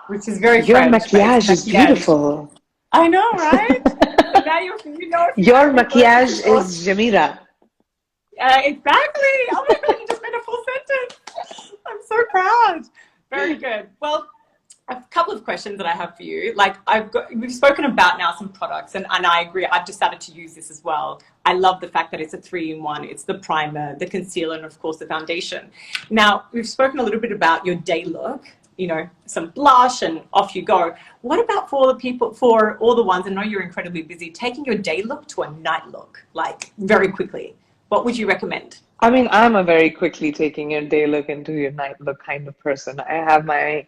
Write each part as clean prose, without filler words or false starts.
which is very Your French based. maquillage is Maquillage. beautiful. I know, right? So now you know a few Your Arabic words, which is maquillage awesome. is Jamira. Exactly. Oh my God, you just made a full sentence. I'm so proud. Very good. Well, a couple of questions that I have for you. Like we've spoken about now some products, and I agree. I've just started to use this as well. I love the fact that it's a 3-in-1. It's the primer, the concealer, and of course the foundation. Now we've spoken a little bit about your day look. You know, some blush and off you go. What about for the people, for all the ones? I know you're incredibly busy. Taking your day look to a night look, like very quickly. What would you recommend? I mean, I'm a very quickly taking your day look into your night look kind of person. I have my,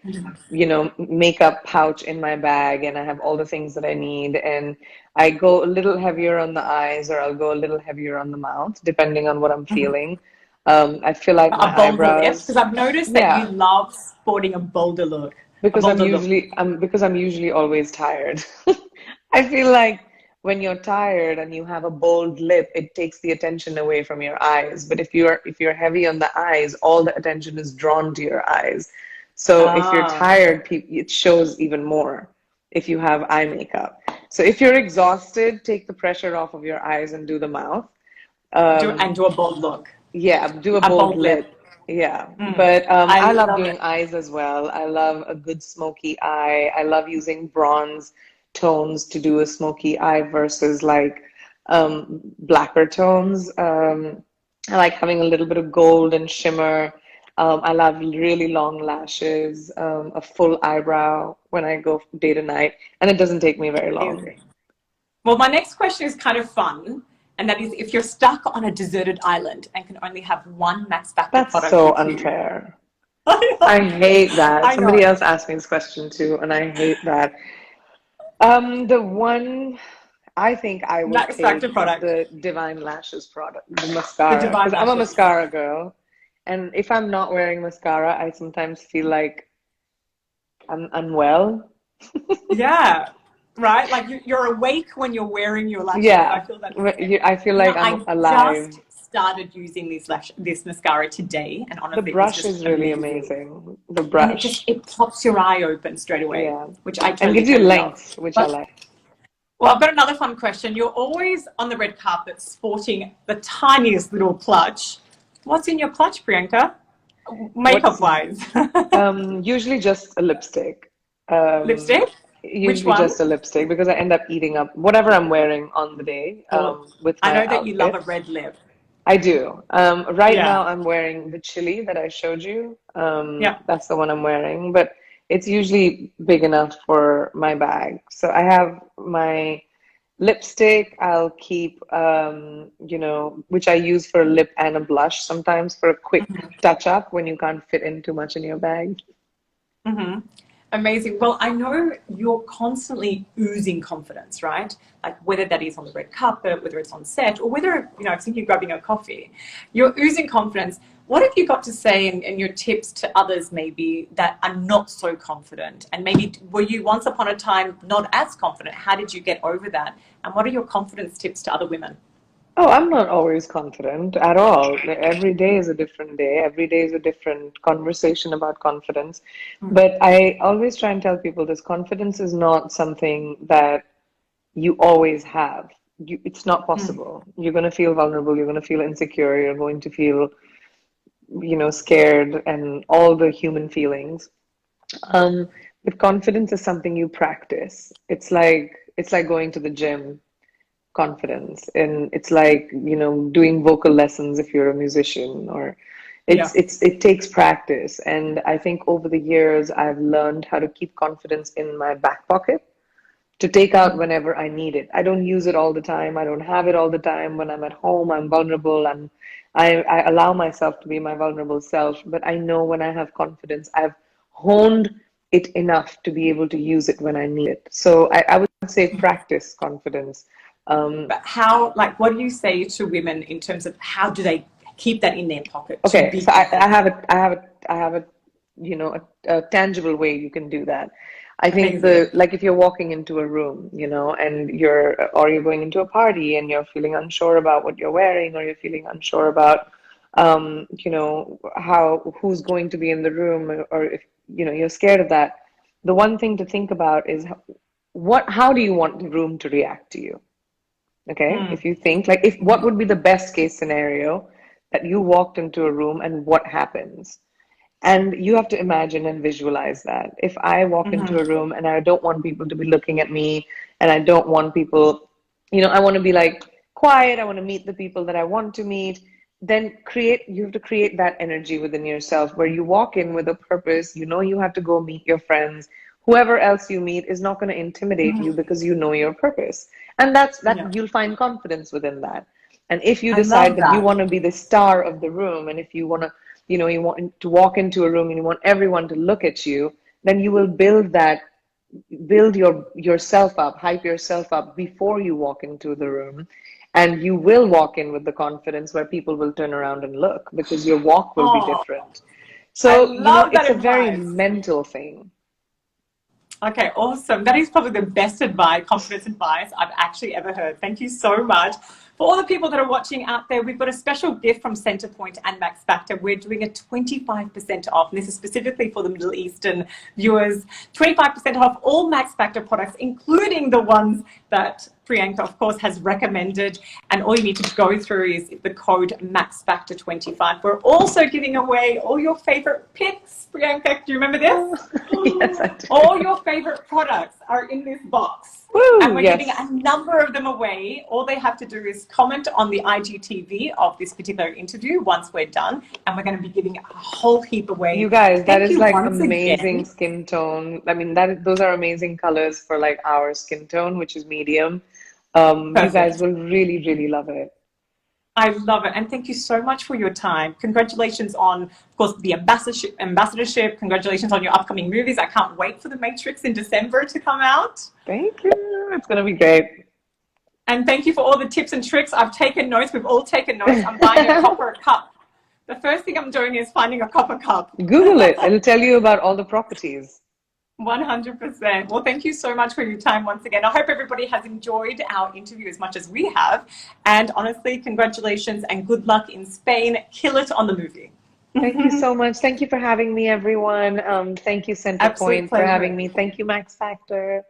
makeup pouch in my bag and I have all the things that I need. And I go a little heavier on the eyes or I'll go a little heavier on the mouth, depending on what I'm feeling. I feel like A my bolder lip, because eyebrows, I've noticed that you yeah, love sporting a bolder look. A because I'm bolder look. usually I'm usually always tired. I feel like when you're tired and you have a bold lip, it takes the attention away from your eyes. But if you're heavy on the eyes, all the attention is drawn to your eyes. So if you're Ah, tired, it shows even more if you have eye makeup. So if you're exhausted, take the pressure off of your eyes and do the mouth. Um, do a bold look, yeah, do a a bold bold lip. lip. Yeah, Mm, but I I love love doing it. eyes as well. I love a good smoky eye. I love using bronze tones to do a smoky eye versus like blacker tones. I like having a little bit of gold and shimmer. I love really long lashes, a full eyebrow when I go day to night, and it doesn't take me very long. Amazing. Well, my next question is kind of fun, and that is if you're stuck on a deserted island and can only have one Max Factor That's product so with you. unfair. I I know. hate that. I know. Somebody else asked me this question too, and I hate that. The one I think I would Max Factor take is product. the Divine Lashes product, the The mascara, Divine because I'm a Lashes. mascara girl, and if I'm not wearing mascara, I sometimes feel like I'm unwell. Yeah. Right? Like you're awake when you're wearing your lashes. I Yeah, feel that the same. I feel You know, like I'm I alive. just started using this mascara today, and The honestly, it was brush just is really amazing. amazing. The And it just brush, it pops your eye open straight away, yeah, which I and totally gives you totally love. length, which I But like. well, I've got another fun question. You're always on the red carpet sporting the tiniest little clutch. What's in your clutch, Priyanka? Makeup What's wise. Usually just a lipstick. Um, Lipstick? Which Usually one? just a lipstick because I end up eating up whatever I'm wearing on the day Or with I my know that you love a outfits. red lip. I do. Right now Yeah. I'm wearing the chili that I showed you. Yeah. That's the one I'm wearing, but it's usually big enough for my bag. So I have my lipstick. I'll keep, which I use for a lip and a blush sometimes for a quick touch up when you can't fit in too much in your bag. Hmm. Amazing. Well, I know you're constantly oozing confidence, right? Like whether that is on the red carpet, whether it's on set, or whether, I've seen you grabbing a coffee. You're oozing confidence. What have you got to say and your tips to others maybe that are not so confident? And maybe were you once upon a time not as confident? How did you get over that? And what are your confidence tips to other women? Oh, I'm not always confident at all. Every day is a different day. Every day is a different conversation about confidence. But I always try and tell people this confidence is not something that you always have. It's not Mm. possible. You're going to feel vulnerable. You're going to feel insecure. You're going to feel, scared and all the human feelings. Um, but confidence is something you practice. It's like going to the gym confidence, and it's like doing vocal lessons if you're a musician, or Yeah. it takes practice. And I think over the years I've learned how to keep confidence in my back pocket to take out whenever I need it. I don't use it all the time. I don't have it all the time. When I'm at home, I'm vulnerable, and I allow myself to be my vulnerable self. But I know when I have confidence, I've honed it enough to be able to use it when I need it. So I would say practice confidence. But how, like, what do you say to women in terms of how do they keep that in their pocket to Okay, be so I confident? have a tangible way you can do that. I think Amazing. like if you're walking into a room, and you're going into a party and you're feeling unsure about what you're wearing, or you're feeling unsure about, how who's going to be in the room, or if you're scared of that, the one thing to think about is how do you want the room to react to you? Okay, if you think like, if what would be the best case scenario that you walked into a room and what happens? And you have to imagine and visualize that. If I walk into a room and I don't want people to be looking at me, and I don't want people, I want to be like quiet, I want to meet the people that I want to meet, then you have to create that energy within yourself where you walk in with a purpose. You have to go meet your friends. Whoever else you meet is not going to intimidate you because you know your purpose. And Yeah. you'll find confidence within that. And if you I love decide that you that. want to be the star of the room, and if you want to, you want to walk into a room and you want everyone to look at you, then you will build yourself up, hype yourself up before you walk into the room. And you will walk in with the confidence where people will turn around and look because your walk will be Oh, different. I So, love that it's a very advice. mental thing. Okay, awesome. That is probably the best advice, confidence advice I've actually ever heard. Thank you so much. For all the people that are watching out there, we've got a special gift from Centrepoint and Max Factor. We're doing a 25% off, and this is specifically for the Middle Eastern viewers. 25% off all Max Factor products, including the ones that Priyanka, of course, has recommended. And all you need to go through is the code MAXFactor25. We're also giving away all your favorite picks. Priyanka, do you remember this? Yes, I do. All your favorite products are in this box. And Woo, we're giving yes. a number of them away. All they have to do is comment on the IGTV of this particular interview once we're done. And we're going to be giving a whole heap away. You guys, that Thank is you like once amazing again. skin tone. I mean, those are amazing colors for like our skin tone, which is medium. You guys Perfect. will really, really love it. I love it. And thank you so much for your time. Congratulations on, of course, the ambassadorship. Congratulations on your upcoming movies. I can't wait for The Matrix in December to come out. Thank you. It's gonna be great. And thank you for all the tips and tricks. I've taken notes. We've all taken notes. I'm buying a copper cup. The first thing I'm doing is finding a copper cup. Google it. It'll tell you about all the properties. 100%. Well, thank you so much for your time once again. I hope everybody has enjoyed our interview as much as we have. And honestly, congratulations and good luck in Spain. Kill it on the movie. Thank you so much. Thank you for having me, everyone. Thank you, Absolute Centerpoint, for having pleasure. me. Thank you, Max Factor.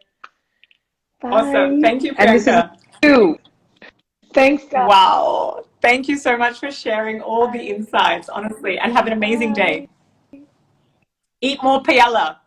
Awesome. Bye. Thank you, And this is Priyanka. you. Thanks, guys. Wow. Thank you so much for sharing all the Bye. insights, honestly, and have an amazing Bye. day. Eat more paella.